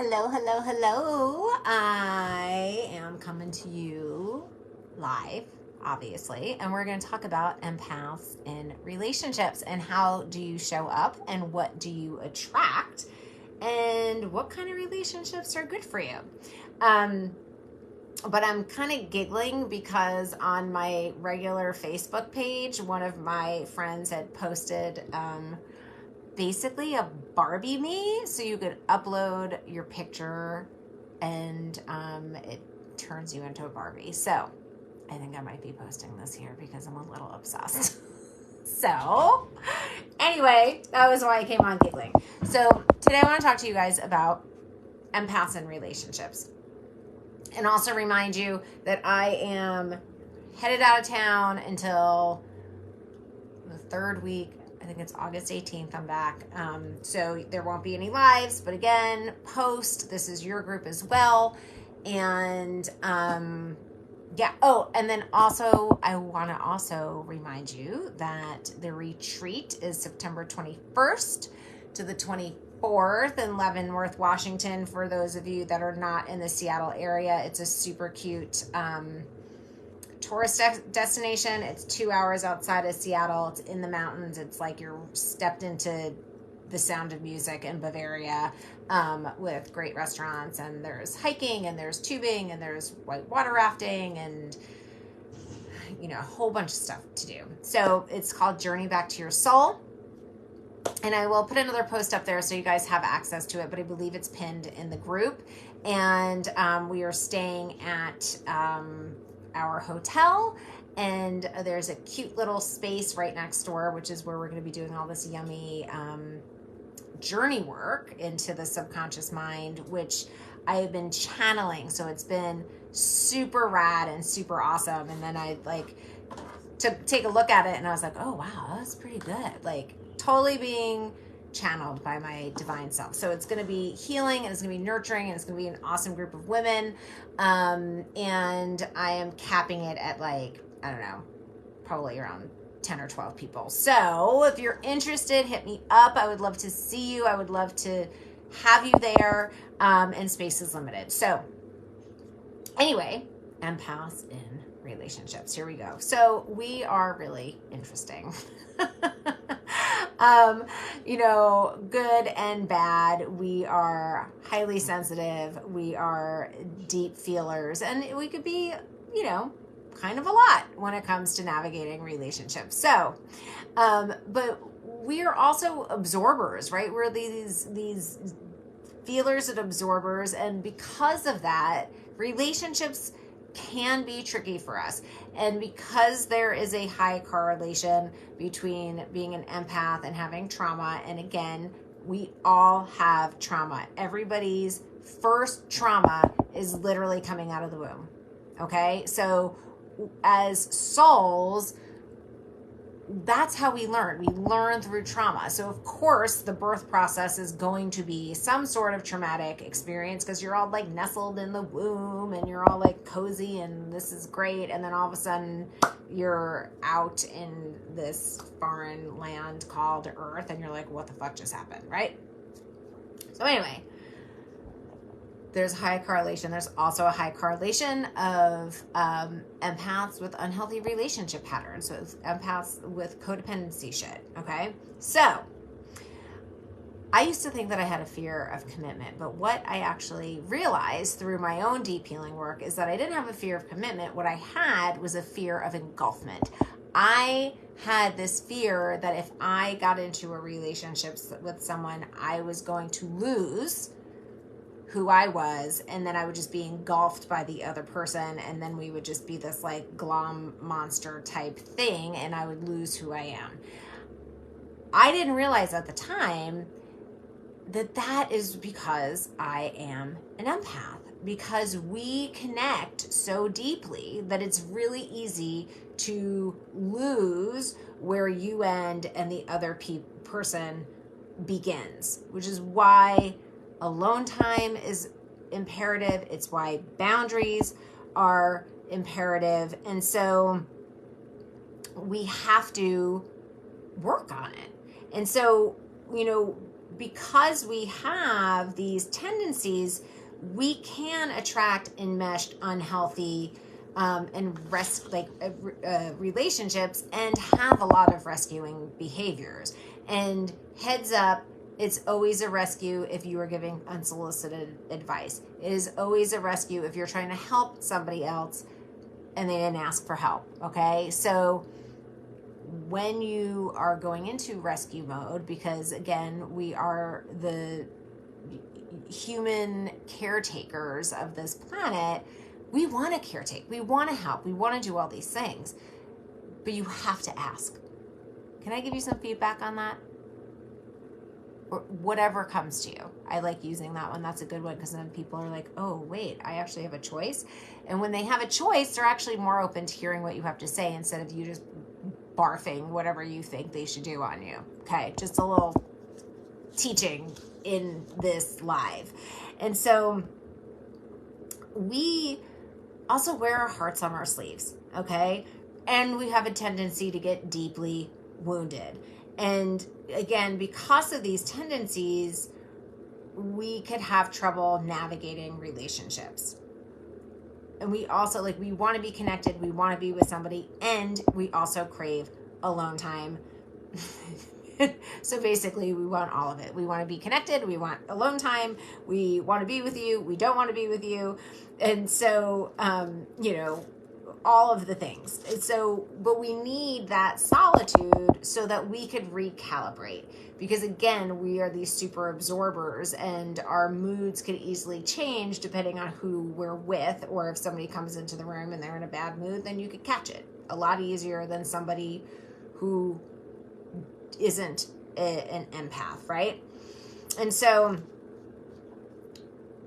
Hello, hello, hello. I am coming to you live, obviously, and we're going to talk about empaths in relationships and how do you show up and what do you attract and what kind of relationships are good for you. But I'm kind of giggling because on my regular Facebook page, one of my friends had posted basically a Barbie me, so you could upload your picture and it turns you into a Barbie. So I think I might be posting this here because I'm a little obsessed. So anyway, that was why I came on giggling. So today I want to talk to you guys about empaths and relationships, and also remind you that I am headed out of town until the third week. I think it's August 18th. I'm back. So there won't be any lives, but again, post. This is your group as well. And yeah. Oh, and then also, I want to also remind you that the retreat is September 21st to the 24th in Leavenworth, Washington. For those of you that are not in the Seattle area, it's a super cute tourist destination. It's 2 hours outside of Seattle. It's in the mountains. It's like you're stepped into the Sound of Music in Bavaria, with great restaurants, and there's hiking and there's tubing and there's white water rafting and a whole bunch of stuff to do. So it's called Journey Back to Your Soul. And I will put another post up there so you guys have access to it, but I believe it's pinned in the group. And we are staying at our hotel, and there's a cute little space right next door, which is where we're going to be doing all this yummy journey work into the subconscious mind, which I have been channeling. So it's been super rad and super awesome. And then I to take a look at it, and I was like, oh wow, that's pretty good. Like totally being channeled by my divine self. So it's going to be healing, and it's going to be nurturing, and it's going to be an awesome group of women. And I am capping it at I don't know, probably around 10 or 12 people. So if you're interested, hit me up. I would love to see you. I would love to have you there. And space is limited. So anyway, empaths in relationships. Here we go. So we are really interesting. Good and bad. We are highly sensitive. We are deep feelers, and we could be, kind of a lot when it comes to navigating relationships. So, but we are also absorbers, right? We're these feelers and absorbers, and because of that, relationships can be tricky for us. And because there is a high correlation between being an empath and having trauma, and again, we all have trauma. Everybody's first trauma is literally coming out of the womb. Okay? So as souls, that's how we learn. We learn through trauma. So of course, the birth process is going to be some sort of traumatic experience, because you're all nestled in the womb and you're all cozy and this is great. And then all of a sudden you're out in this foreign land called Earth, and you're like, what the fuck just happened, right? So anyway, there's a high correlation. There's also a high correlation of empaths with unhealthy relationship patterns. So it's empaths with codependency shit. Okay. So I used to think that I had a fear of commitment, but what I actually realized through my own deep healing work is that I didn't have a fear of commitment. What I had was a fear of engulfment. I had this fear that if I got into a relationship with someone, I was going to lose who I was, and then I would just be engulfed by the other person, and then we would just be this glom monster type thing, and I would lose who I am. I didn't realize at the time that is because I am an empath, because we connect so deeply that it's really easy to lose where you end and the other person begins, which is why alone time is imperative. It's why boundaries are imperative. And so we have to work on it. And so, because we have these tendencies, we can attract enmeshed, unhealthy, relationships and have a lot of rescuing behaviors. And heads up, it's always a rescue if you are giving unsolicited advice. It is always a rescue if you're trying to help somebody else and they didn't ask for help, okay? So when you are going into rescue mode, because again, we are the human caretakers of this planet, we want to caretake, we want to help, we want to do all these things, but you have to ask. Can I give you some feedback on that? Or whatever comes to you. I like using that one. That's a good one, because then people are like, oh, wait, I actually have a choice. And when they have a choice, they're actually more open to hearing what you have to say instead of you just barfing whatever you think they should do on you. Okay, just a little teaching in this live. And so we also wear our hearts on our sleeves, okay? And we have a tendency to get deeply wounded. And again, because of these tendencies, we could have trouble navigating relationships. And we also, we want to be connected, we want to be with somebody, and we also crave alone time. So basically, we want all of it. We want to be connected, we want alone time, we want to be with you, we don't want to be with you. And so, all of the things. So, but we need that solitude so that we could recalibrate. Because again, we are these super absorbers, and our moods can easily change depending on who we're with, or if somebody comes into the room and they're in a bad mood, then you could catch it a lot easier than somebody who isn't an empath, right? And so,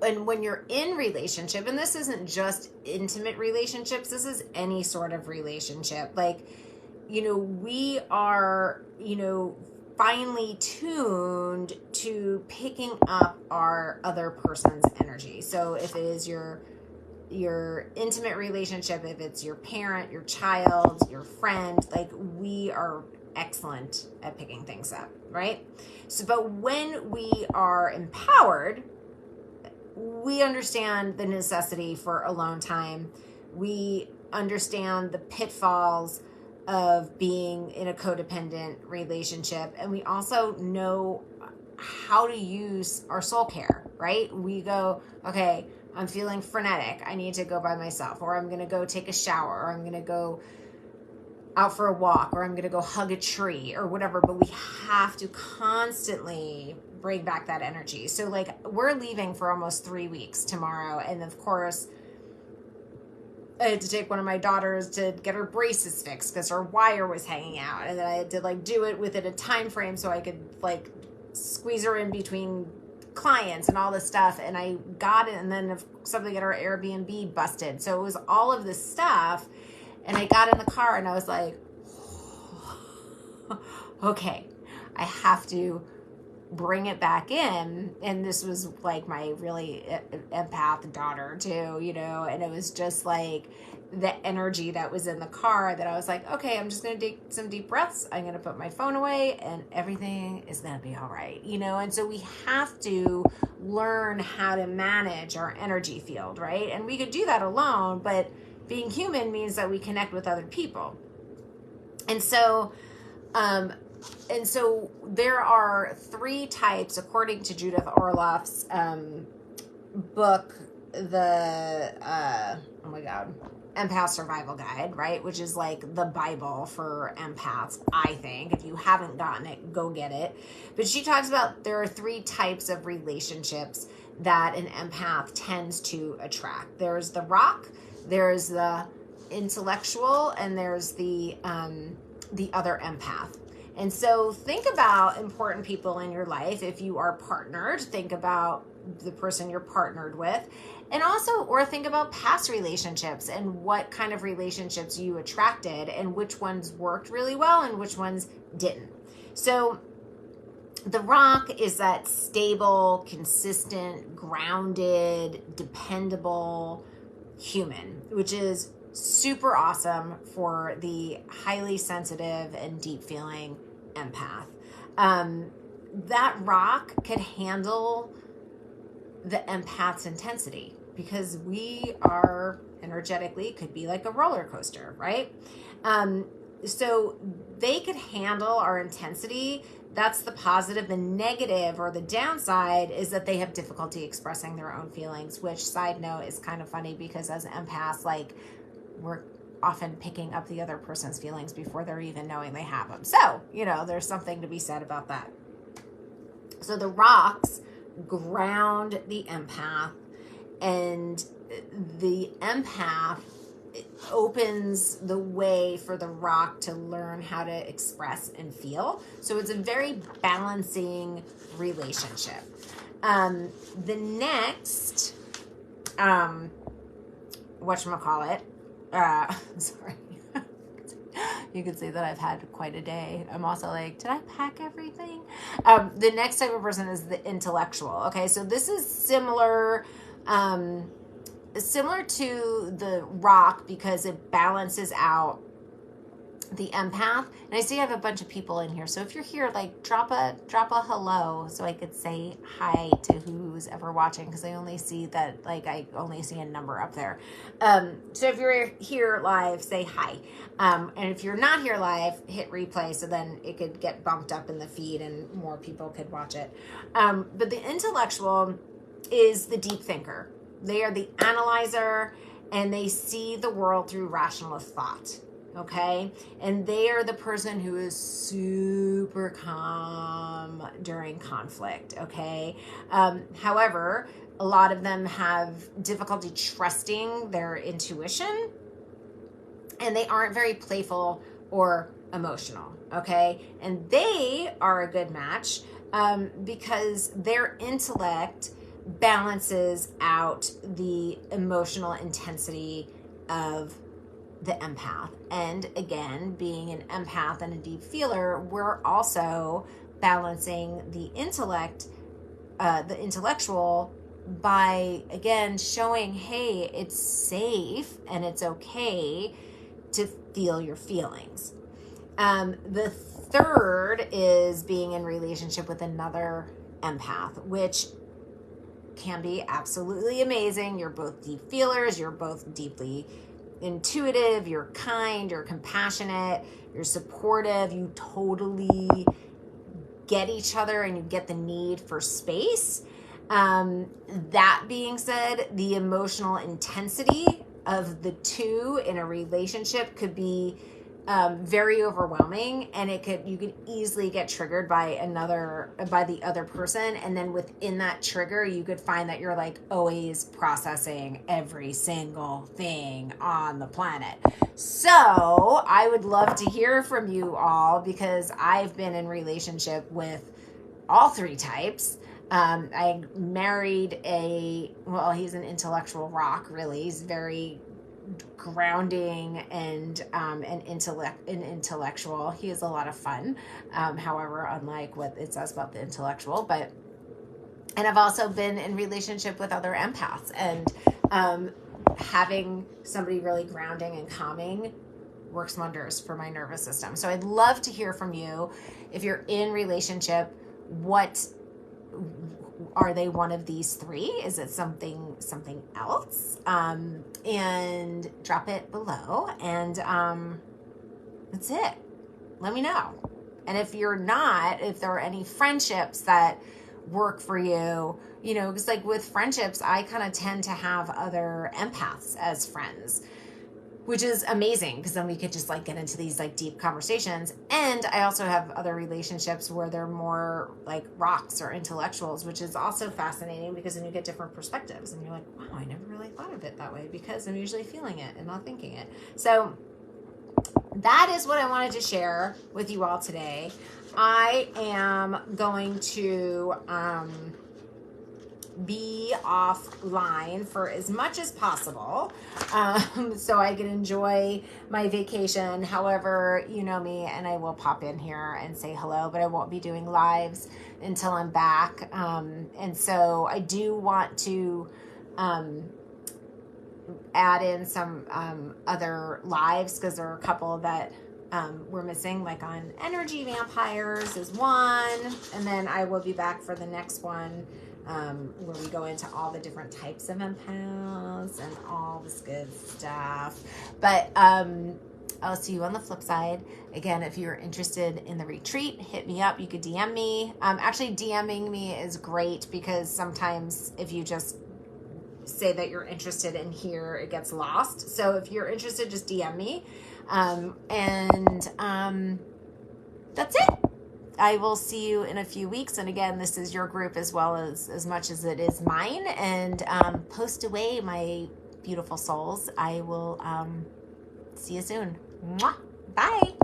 and when you're in relationship, and this isn't just intimate relationships, this is any sort of relationship, we are, finely tuned to picking up our other person's energy. So if it is your intimate relationship, if it's your parent, your child, your friend, we are excellent at picking things up, right? So, but when we are empowered, we understand the necessity for alone time. We understand the pitfalls of being in a codependent relationship. And we also know how to use our soul care, right? We go, okay, I'm feeling frenetic, I need to go by myself, or I'm going to go take a shower, or I'm going to go out for a walk, or I'm going to go hug a tree or whatever. But we have to constantly bring back that energy. So we're leaving for almost 3 weeks tomorrow. And of course, I had to take one of my daughters to get her braces fixed because her wire was hanging out. And then I had to do it within a time frame so I could squeeze her in between clients and all this stuff. And I got it. And then something at our Airbnb busted. So it was all of this stuff. And I got in the car and I was like, okay, I have to bring it back in. And this was my really empath daughter too, and it was just the energy that was in the car that I was like, okay, I'm just going to take some deep breaths. I'm going to put my phone away and everything is going to be all right, and so we have to learn how to manage our energy field, right? And we could do that alone, but being human means that we connect with other people. And so, there are 3 types, according to Judith Orloff's book, the Empath Survival Guide, right? Which is the Bible for empaths, I think. If you haven't gotten it, go get it. But she talks about there are 3 types of relationships that an empath tends to attract. There's the rock, there's the intellectual, and there's the other empath. And so think about important people in your life. If you are partnered, think about the person you're partnered with. And also, or think about past relationships and what kind of relationships you attracted and which ones worked really well and which ones didn't. So the rock is that stable, consistent, grounded, dependable human, which is super awesome for the highly sensitive and deep feeling empath. that rock could handle the empath's intensity, because we are energetically, could be like a roller coaster, right? So they could handle our intensity. That's the positive. The negative or the downside is that they have difficulty expressing their own feelings, which, side note, is kind of funny because as empaths, like, we're often picking up the other person's feelings before they're even knowing they have them. So, there's something to be said about that. So the rocks ground the empath, and the empath opens the way for the rock to learn how to express and feel. So it's a very balancing relationship. The next, whatchamacallit, sorry. You can see that I've had quite a day. I'm also like, did I pack everything? The next type of person is the intellectual. Okay, so this is similar to the rock because it balances out the empath. And I see I have a bunch of people in here, so if you're here, like, drop a hello so I could say hi to who's ever watching, because I only see that, like, I only see a number up there. So if you're here live, say hi. And if you're not here live, hit replay so then it could get bumped up in the feed and more people could watch it. But the intellectual is the deep thinker. They are the analyzer, and they see the world through rational thought. Okay. And they are the person who is super calm during conflict. Okay. However, a lot of them have difficulty trusting their intuition, and they aren't very playful or emotional. Okay. And they are a good match because their intellect balances out the emotional intensity of the empath. And again, being an empath and a deep feeler, we're also balancing the intellect, the intellectual, by, again, showing, hey, it's safe and it's okay to feel your feelings. The third is being in relationship with another empath, which can be absolutely amazing. You're both deep feelers, you're both deeply intuitive, you're kind, you're compassionate, you're supportive, you totally get each other and you get the need for space. That being said, the emotional intensity of the two in a relationship could be very overwhelming, and you could easily get triggered by the other person, and then within that trigger you could find that you're like always processing every single thing on the planet. So I would love to hear from you all, because I've been in relationship with all three types. I married he's an intellectual rock, really. He's very grounding and intellectual. He is a lot of fun, however, unlike what it says about the intellectual. And I've also been in relationship with other empaths, and having somebody really grounding and calming works wonders for my nervous system. So I'd love to hear from you. If you're in relationship, are they one of these three? Is it something else? And drop it below. And that's it. Let me know. And if you're not, if there are any friendships that work for you, because like with friendships, I kind of tend to have other empaths as friends, which is amazing, because then we could just like get into these like deep conversations. And I also have other relationships where they're more like rocks or intellectuals, which is also fascinating, because then you get different perspectives and you're like, wow, I never really thought of it that way, because I'm usually feeling it and not thinking it. So that is what I wanted to share with you all today. I am going to be offline for as much as possible, so I can enjoy my vacation. However, you know me, and I will pop in here and say hello, but I won't be doing lives until I'm back. And so I do want to add in some other lives, because there are a couple that we're missing, like on energy vampires is one, and then I will be back for the next one where we go into all the different types of empaths and all this good stuff. But I'll see you on the flip side. Again, if you're interested in the retreat, hit me up. You could DM me. Actually, DMing me is great because sometimes if you just say that you're interested in here, it gets lost. So if you're interested, just DM me. That's it. I will see you in a few weeks. And again, this is your group as well as much as it is mine. And post away, my beautiful souls. I will see you soon. Mwah. Bye.